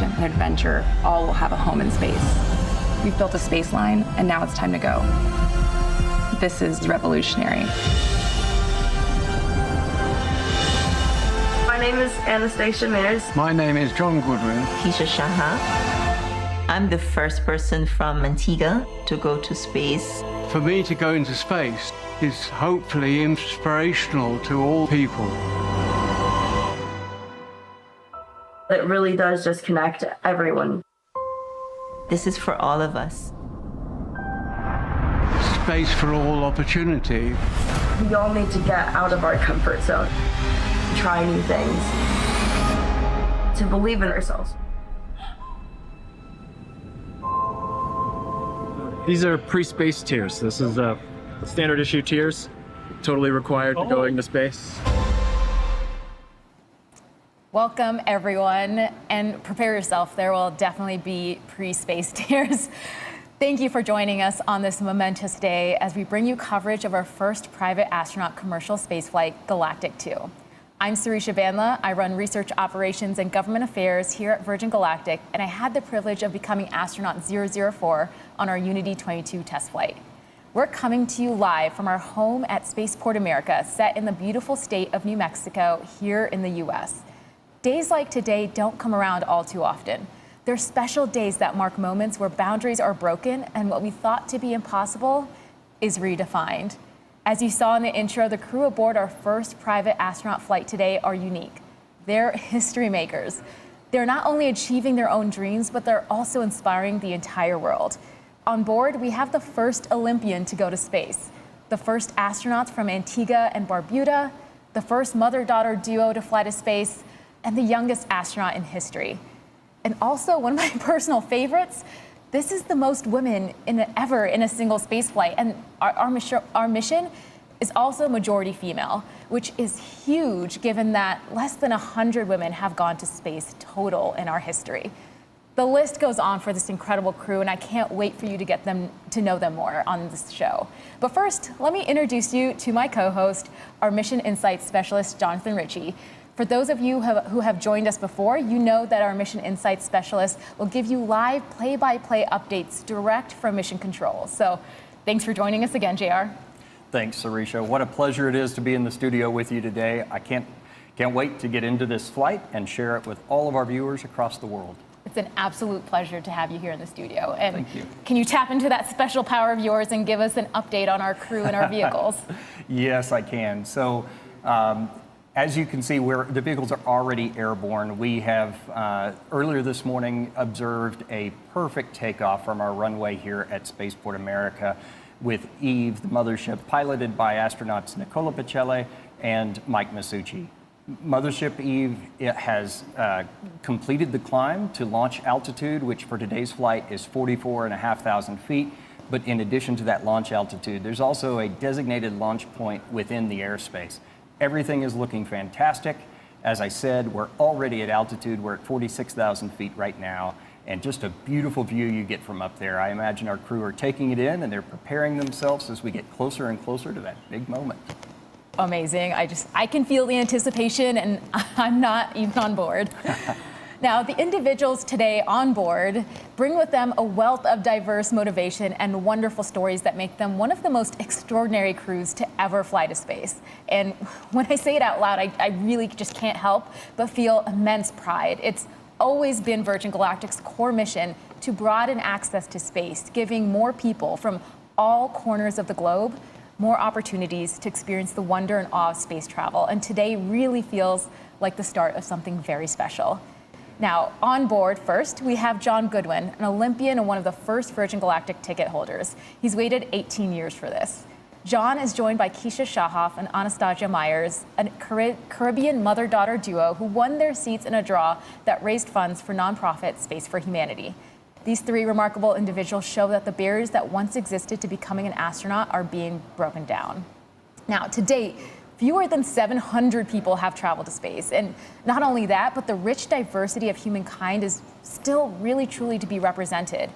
and adventure all will have a home in space. We've built a space line, and now it's time to go. This is revolutionary. My name is Anastasia Myers. My name is John Goodwin. Keisha Schahaff. I'm the first person from Antigua to go to space. For me to go into space is hopefully inspirational to all people. It really does just connect everyone. This is for all of us. Space for all opportunity. We all need to get out of our comfort zone, try new things, to believe in ourselves. These are pre-space tiers. This is standard issue tiers, totally required for going to space. Welcome, everyone, and prepare yourself. There will definitely be pre-space tiers. Thank you for joining us on this momentous day as we bring you coverage of our first private astronaut commercial spaceflight, Galactic 2. I'm Sarisha Bandla. I run research operations and government affairs here at Virgin Galactic, and I had the privilege of becoming astronaut 004 on our Unity 22 test flight. We're coming to you live from our home at Spaceport America, set in the beautiful state of New Mexico here in the U.S. Days like today don't come around all too often. They're special days that mark moments where boundaries are broken and what we thought to be impossible is redefined. As you saw in the intro, the crew aboard our first private astronaut flight today are unique. They're history makers. They're not only achieving their own dreams, but they're also inspiring the entire world. On board, we have the first Olympian to go to space, the first astronauts from Antigua and Barbuda, the first mother-daughter duo to fly to space, and the youngest astronaut in history. And also, one of my personal favorites, this is the most women ever in a single space flight. And our mission is also majority female, which is huge given that less than 100 women have gone to space total in our history. The list goes on for this incredible crew, and I can't wait for you to get to know them more on this show. But first, let me introduce you to my co-host, our Mission Insights Specialist, Jonathan Ritchie. For those of you who have joined us before, you know that our Mission Insights Specialist will give you live play-by-play updates direct from Mission Control. So thanks for joining us again, JR. Thanks, Sarisha. What a pleasure it is to be in the studio with you today. I can't wait to get into this flight and share it with all of our viewers across the world. It's an absolute pleasure to have you here in the studio. And thank you. Can you tap into that special power of yours and give us an update on our crew and our vehicles? Yes, I can. So, as you can see, the vehicles are already airborne. We have, earlier this morning, observed a perfect takeoff from our runway here at Spaceport America with Eve, the mothership, piloted by astronauts Nicola Pacelli and Mike Masucci. Mothership Eve has completed the climb to launch altitude, which for today's flight is 44,500 feet. But in addition to that launch altitude, there's also a designated launch point within the airspace. Everything is looking fantastic. As I said, we're already at altitude. We're at 46,000 feet right now, and just a beautiful view you get from up there. I imagine our crew are taking it in, and they're preparing themselves as we get closer and closer to that big moment. Amazing. I can feel the anticipation, and I'm not even on board. Now, the individuals today on board bring with them a wealth of diverse motivation and wonderful stories that make them one of the most extraordinary crews to ever fly to space. And when I say it out loud, I really just can't help but feel immense pride. It's always been Virgin Galactic's core mission to broaden access to space, giving more people from all corners of the globe more opportunities to experience the wonder and awe of space travel. And today really feels like the start of something very special. Now, on board first, we have John Goodwin, an Olympian and one of the first Virgin Galactic ticket holders. He's waited 18 years for this. John is joined by Keisha Schahaff and Anastasia Myers, a Caribbean mother-daughter duo who won their seats in a draw that raised funds for nonprofit Space for Humanity. These three remarkable individuals show that the barriers that once existed to becoming an astronaut are being broken down. Now, to date, fewer than 700 people have traveled to space. And not only that, but the rich diversity of humankind is still really truly to be represented.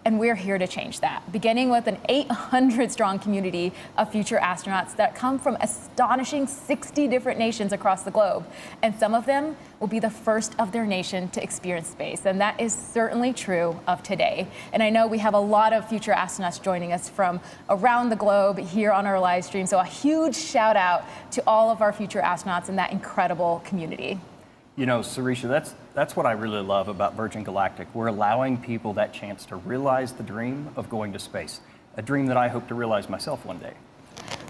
And we're here to change that, beginning with an 800-strong community of future astronauts that come from astonishing 60 different nations across the globe. And some of them will be the first of their nation to experience space. And that is certainly true of today. And I know we have a lot of future astronauts joining us from around the globe here on our live stream. So a huge shout out to all of our future astronauts in that incredible community. You know, Sarisha, that's what I really love about Virgin Galactic. We're allowing people that chance to realize the dream of going to space, a dream that I hope to realize myself one day.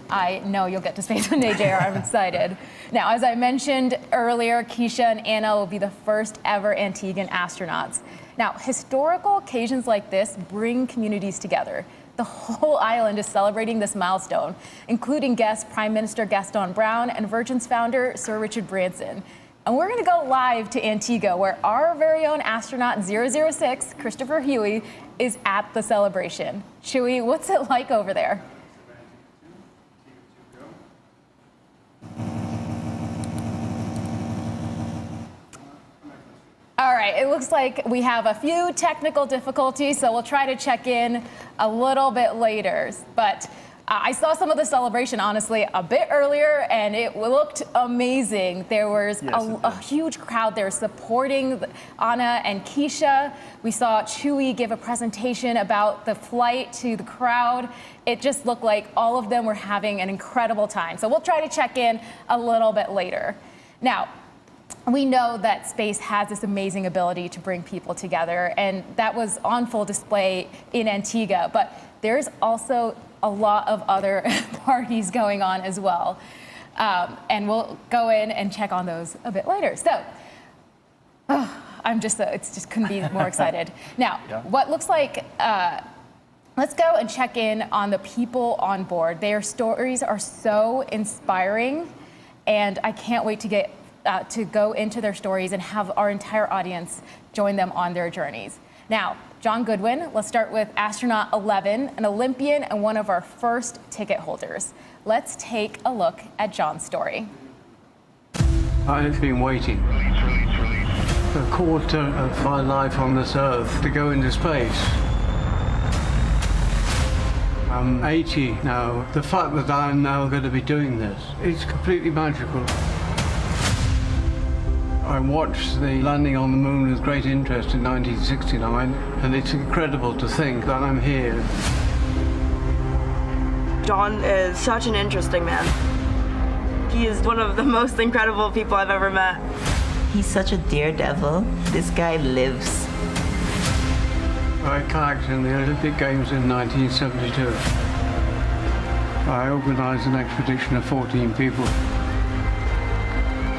I know you'll get to space one day, JR. I'm excited. Now, as I mentioned earlier, Keisha and Anna will be the first ever Antiguan astronauts. Now, historical occasions like this bring communities together. The whole island is celebrating this milestone, including guest Prime Minister Gaston Brown and Virgin's founder, Sir Richard Branson. And we're going to go live to Antigua, where our very own astronaut 006, Christopher Huey, is at the celebration. Chewy, what's it like over there? All right, it looks like we have a few technical difficulties, so we'll try to check in a little bit later. But I saw some of the celebration, honestly, a bit earlier, and it looked amazing. There was a huge crowd there supporting Anna and Keisha. We saw Chewy give a presentation about the flight to the crowd. It just looked like all of them were having an incredible time. So we'll try to check in a little bit later. Now, we know that space has this amazing ability to bring people together, and that was on full display in Antigua. But there's also a lot of other parties going on as well. And we'll go in and check on those a bit later. So, it's just couldn't be more excited. Now, what looks like, let's go and check in on the people on board. Their stories are so inspiring, and I can't wait to go into their stories and have our entire audience join them on their journeys. Now, John Goodwin, let's start with astronaut 11, an Olympian and one of our first ticket holders. Let's take a look at John's story. I've been waiting a quarter of my life on this Earth to go into space. I'm 80 now. The fact that I'm now going to be doing this, it's completely magical. I watched the landing on the moon with great interest in 1969, and it's incredible to think that I'm here. John is such an interesting man. He is one of the most incredible people I've ever met. He's such a daredevil. This guy lives. I kayaked in the Olympic Games in 1972. I organized an expedition of 14 people.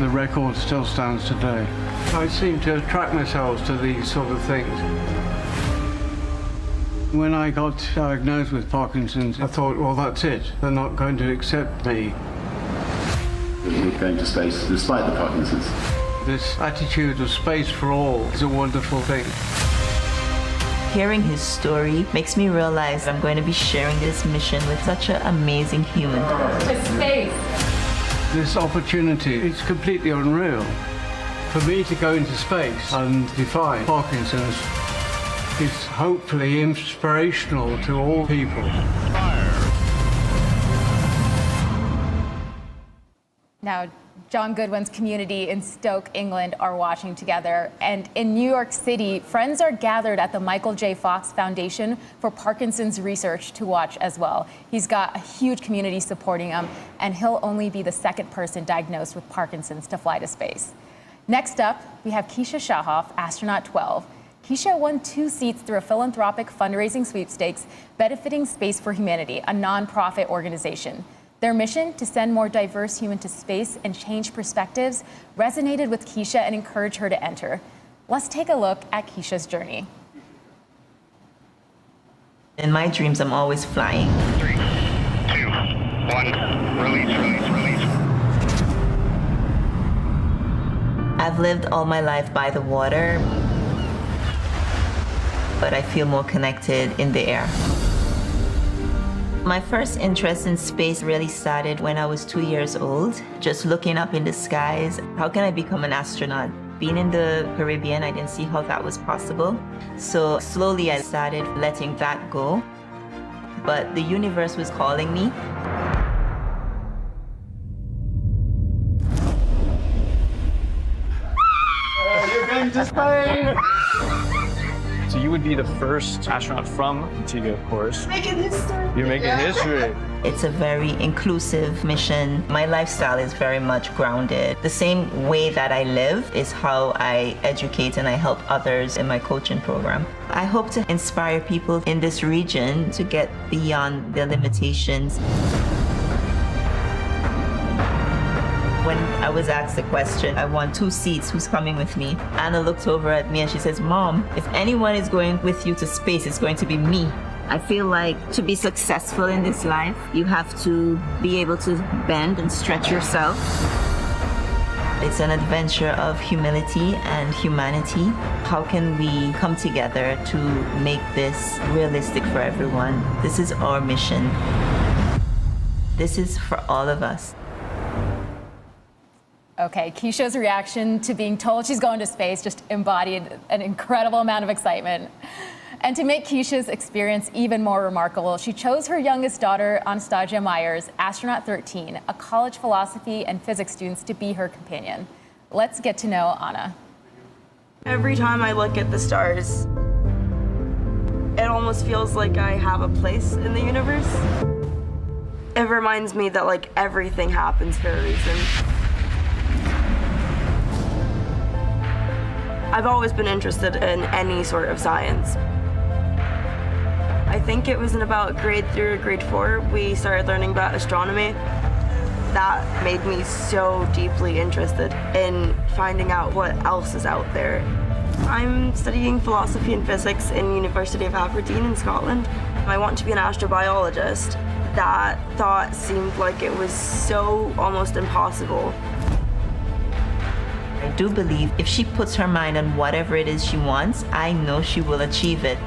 The record still stands today. I seem to attract myself to these sort of things. When I got diagnosed with Parkinson's, I thought, well, that's it. They're not going to accept me. We're going to space despite the Parkinson's. This attitude of space for all is a wonderful thing. Hearing his story makes me realize I'm going to be sharing this mission with such an amazing human. To space. This opportunity is completely unreal. For me to go into space and defy Parkinson's is hopefully inspirational to all people. Now, John Goodwin's community in Stoke, England are watching together. And in New York City, friends are gathered at the Michael J. Fox Foundation for Parkinson's Research to watch as well. He's got a huge community supporting him, and he'll only be the second person diagnosed with Parkinson's to fly to space. Next up, we have Keisha Schahaff, astronaut 12. Keisha won 2 seats through a philanthropic fundraising sweepstakes benefiting Space for Humanity, a nonprofit organization. Their mission to send more diverse humans to space and change perspectives resonated with Keisha and encouraged her to enter. Let's take a look at Keisha's journey. In my dreams, I'm always flying. 3, 2, 1, release. I've lived all my life by the water, but I feel more connected in the air. My first interest in space really started when I was 2 years old, just looking up in the skies. How can I become an astronaut? been in the Caribbean. I didn't see how that was possible. So slowly I started letting that go. But the universe was calling me. You're going to Spain! So you would be the first astronaut from Antigua, of course. Making history. You're making history. It's a very inclusive mission. My lifestyle is very much grounded. The same way that I live is how I educate and I help others in my coaching program. I hope to inspire people in this region to get beyond their limitations. When I was asked the question, I want 2 seats, who's coming with me? Anna looked over at me and she says, Mom, if anyone is going with you to space, it's going to be me. I feel like to be successful in this life, you have to be able to bend and stretch yourself. It's an adventure of humility and humanity. How can we come together to make this realistic for everyone? This is our mission. This is for all of us. Okay, Keisha's reaction to being told she's going to space just embodied an incredible amount of excitement. And to make Keisha's experience even more remarkable, she chose her youngest daughter, Anastasia Myers, astronaut 13, a college philosophy and physics student, to be her companion. Let's get to know Anna. Every time I look at the stars, it almost feels like I have a place in the universe. It reminds me that like everything happens for a reason. I've always been interested in any sort of science. I think it was in about grade 3 or grade 4, we started learning about astronomy. That made me so deeply interested in finding out what else is out there. I'm studying philosophy and physics in University of Aberdeen in Scotland. I want to be an astrobiologist. That thought seemed like it was so almost impossible. I do believe if she puts her mind on whatever it is she wants, I know she will achieve it.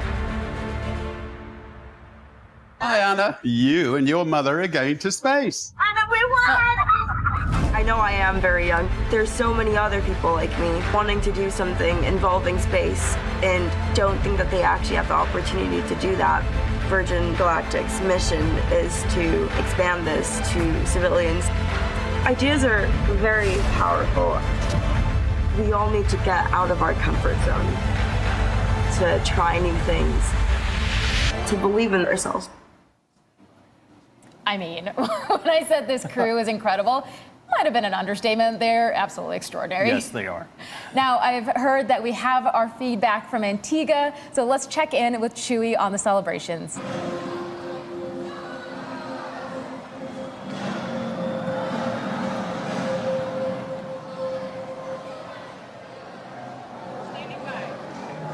Hi, Anna. You and your mother are going to space. Anna, we won! I know I am very young. There's so many other people like me wanting to do something involving space and don't think that they actually have the opportunity to do that. Virgin Galactic's mission is to expand this to civilians. Ideas are very powerful. We all need to get out of our comfort zone, to try new things, to believe in ourselves. I mean, when I said this crew is incredible, might have been an understatement. They're absolutely extraordinary. Yes, they are. Now, I've heard that we have our feedback from Antigua, so let's check in with Chewy on the celebrations.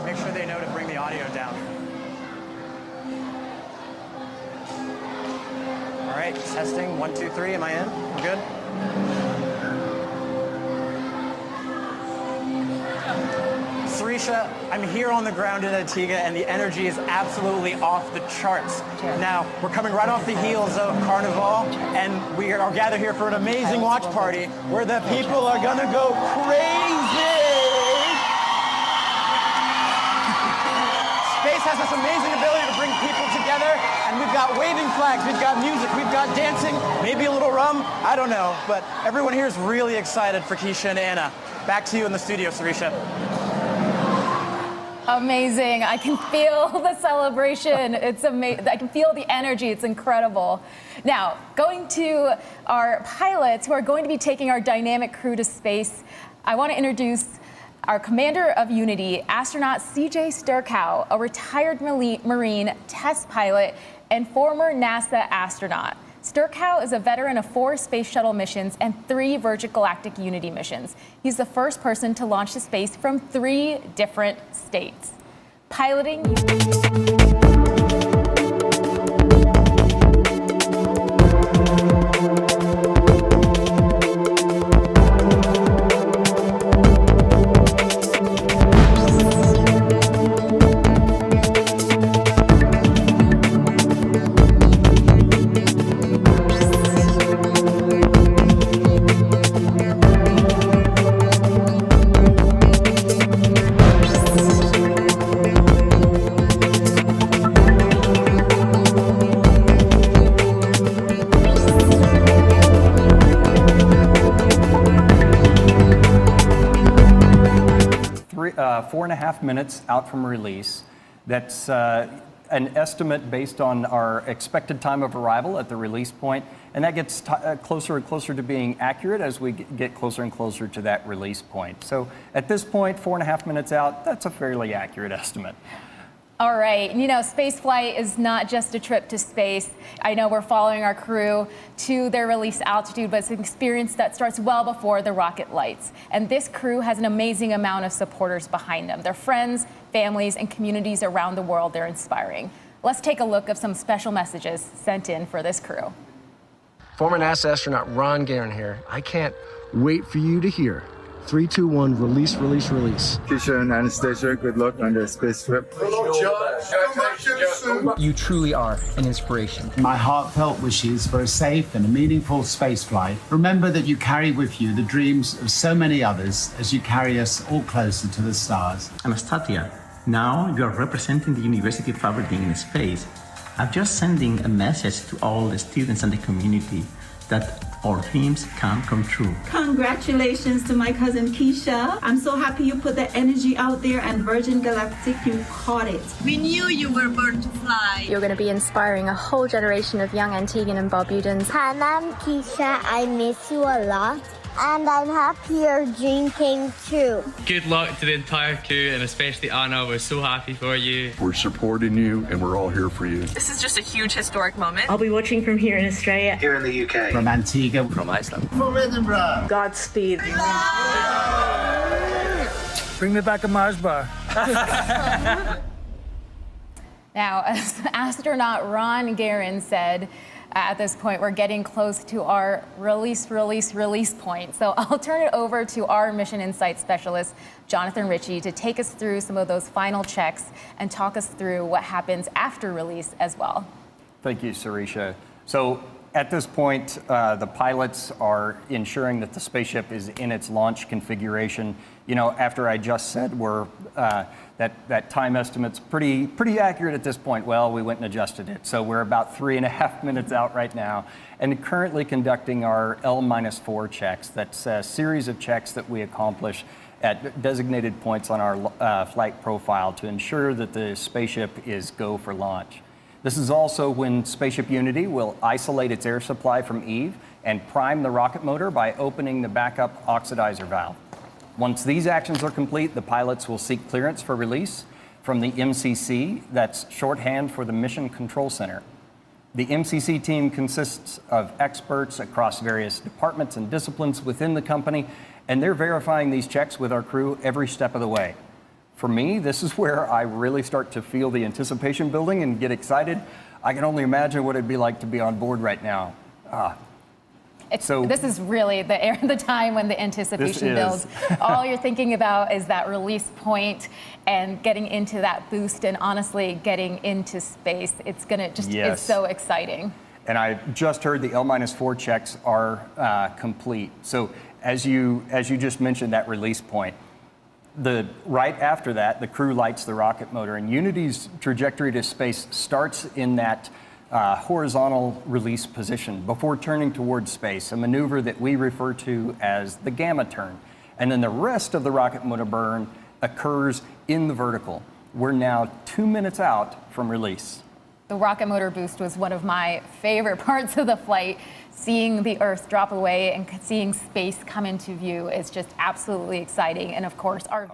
Make sure they know to bring the audio down. All right, testing, 1, 2, 3, am I in? We're good? Sarisha, I'm here on the ground in Antigua and the energy is absolutely off the charts. Now, we're coming right off the heels of Carnival and we are gathered here for an amazing watch party where the people are gonna go crazy! Space has this amazing ability to bring people together, and we've got waving flags, we've got music, we've got dancing, maybe a little rum, I don't know, but everyone here is really excited for Keisha and Anna. Back to you in the studio, Sarisha. Amazing. I can feel the celebration. It's amazing. I can feel the energy. It's incredible. Now, going to our pilots who are going to be taking our dynamic crew to space, I want to introduce our commander of Unity, astronaut CJ Sturkow, a retired Marine test pilot and former NASA astronaut. Sturkow is a veteran of 4 space shuttle missions and 3 Virgin Galactic Unity missions. He's the first person to launch to space from 3 different states. Piloting 4.5 minutes out from release. That's an estimate based on our expected time of arrival at the release point, and that gets closer and closer to being accurate as we get closer and closer to that release point. So at this point, 4.5 minutes out, that's a fairly accurate estimate. All right, you know, space flight is not just a trip to space. I know we're following our crew to their release altitude, but it's an experience that starts well before the rocket lights. And this crew has an amazing amount of supporters behind them. Their friends, families, and communities around the world they're inspiring. Let's take a look at some special messages sent in for this crew. Former NASA astronaut Ron Guerin here. I can't wait for you to hear. 3, 2, 1, release, release, release. Keisha and Anastasia, good luck on their space trip. You truly are an inspiration. My heartfelt wishes for a safe and a meaningful space flight. Remember that you carry with you the dreams of so many others as you carry us all closer to the stars. Anastasia, now you are representing the University of Aberdeen in space. I'm just sending a message to all the students and the community that our dreams can come true. Congratulations to my cousin Keisha. I'm so happy you put the energy out there, and Virgin Galactic, you caught it. We knew you were born to fly. You're going to be inspiring a whole generation of young Antiguan and Barbudans. Hi, I'm Keisha. I miss you a lot. And I'm happy your dream came true. Good luck to the entire crew, and especially Anna. We're so happy for you. We're supporting you, and we're all here for you. This is just a huge historic moment. I'll be watching from here in Australia. Here in the UK. From Antigua. From Iceland. From Edinburgh. Godspeed. Bring me back a Mars bar. Now, as astronaut Ron Guerin said, at this point, we're getting close to our release point. So I'll turn it over to our Mission Insight specialist, Jonathan Ritchie, to take us through some of those final checks and talk us through what happens after release as well. Thank you, Sarisha. So at this point, the pilots are ensuring that the spaceship is in its launch configuration. You know, after I just said that time estimate's pretty accurate at this point. Well, we went and adjusted it. So we're about 3.5 minutes out right now, and currently conducting our L-4 checks. That's a series of checks that we accomplish at designated points on our flight profile to ensure that the spaceship is go for launch. This is also when Spaceship Unity will isolate its air supply from Eve and prime the rocket motor by opening the backup oxidizer valve. Once these actions are complete, the pilots will seek clearance for release from the MCC, that's shorthand for the Mission Control Center. The MCC team consists of experts across various departments and disciplines within the company, and they're verifying these checks with our crew every step of the way. For me, this is where I really start to feel the anticipation building and get excited. I can only imagine what it'd be like to be on board right now. This is really the time when the anticipation builds. All you're thinking about is that release point and getting into that boost, and honestly, getting into space. It's gonna just, it's so exciting. And I just heard the L-4 checks are complete. So as you just mentioned, that release point, right after that, the crew lights the rocket motor, and Unity's trajectory to space starts in that horizontal release position before turning towards space, a maneuver that we refer to as the gamma turn. And then the rest of the rocket motor burn occurs in the vertical. We're now 2 minutes out from release. The rocket motor boost was one of my favorite parts of the flight. Seeing the Earth drop away and seeing space come into view is just absolutely exciting. And of course, our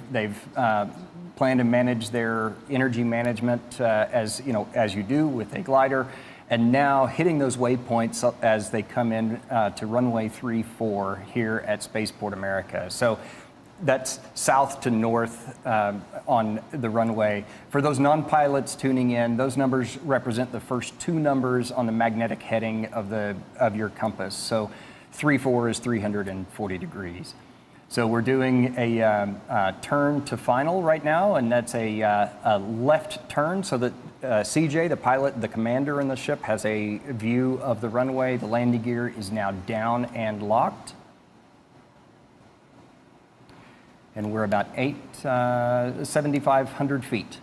They've planned to manage their energy management as you do with a glider, and now hitting those waypoints as they come in to runway 34 here at Spaceport America. So that's south to north on the runway. For those non-pilots tuning in, those numbers represent the first two numbers on the magnetic heading of your compass. So 34 is 340 degrees. So we're doing a turn to final right now, and that's a left turn so that CJ, the pilot, the commander in the ship, has a view of the runway. The landing gear is now down and locked. And we're about 7,500 feet.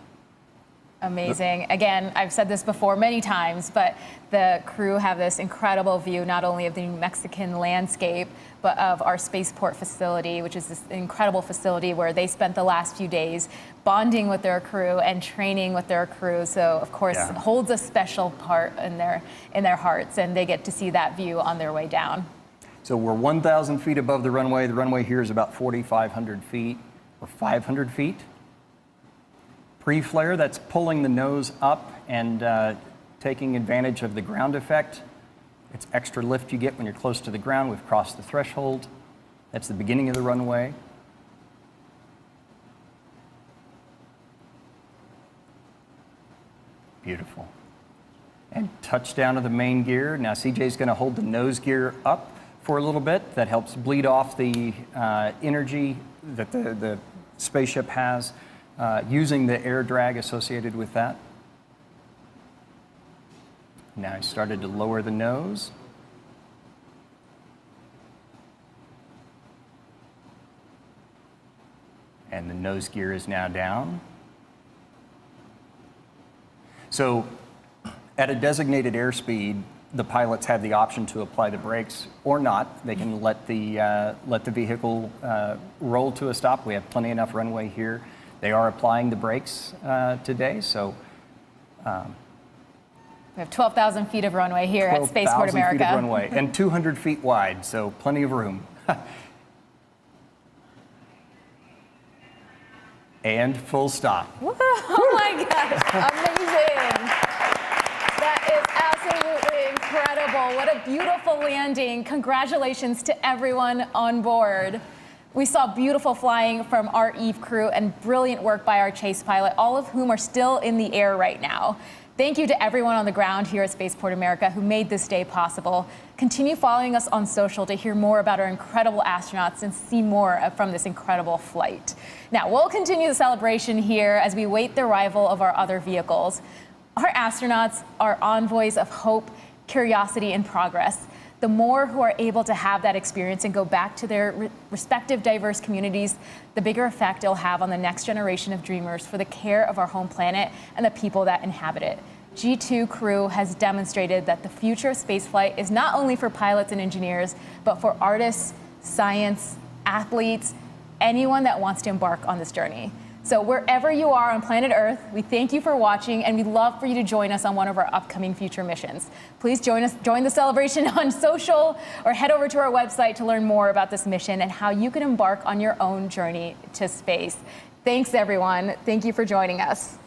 Amazing. Again, I've said this before many times, but the crew have this incredible view, not only of the New Mexican landscape, but of our spaceport facility, which is this incredible facility where they spent the last few days bonding with their crew and training with their crew. So, of course, it holds a special part in their hearts, and they get to see that view on their way down. So we're 1,000 feet above the runway. The runway here is about 4,500 feet or 500 feet. Pre-flare, that's pulling the nose up and taking advantage of the ground effect. It's extra lift you get when you're close to the ground. We've crossed the threshold. That's the beginning of the runway. Beautiful. And touchdown of the main gear. Now CJ's going to hold the nose gear up for a little bit. That helps bleed off the energy that the spaceship has, using the air drag associated with that. Now I started to lower the nose. And the nose gear is now down. So at a designated airspeed, the pilots have the option to apply the brakes or not. They can let the vehicle roll to a stop. We have plenty enough runway here. They are applying the brakes today, so. We have 12,000 feet of runway here at Spaceport America. 12,000 feet of runway and 200 feet wide, so plenty of room. And full stop. Oh my gosh, amazing. That is absolutely incredible. What a beautiful landing. Congratulations to everyone on board. We saw beautiful flying from our Eve crew and brilliant work by our chase pilot, all of whom are still in the air right now. Thank you to everyone on the ground here at Spaceport America who made this day possible. Continue following us on social to hear more about our incredible astronauts and see more from this incredible flight. Now, we'll continue the celebration here as we wait the arrival of our other vehicles. Our astronauts are envoys of hope, curiosity, and progress. The more who are able to have that experience and go back to their respective diverse communities, the bigger effect it'll have on the next generation of dreamers for the care of our home planet and the people that inhabit it. G2 crew has demonstrated that the future of spaceflight is not only for pilots and engineers, but for artists, science, athletes, anyone that wants to embark on this journey. So wherever you are on planet Earth, we thank you for watching, and we'd love for you to join us on one of our upcoming future missions. Please join the celebration on social, or head over to our website to learn more about this mission and how you can embark on your own journey to space. Thanks, everyone. Thank you for joining us.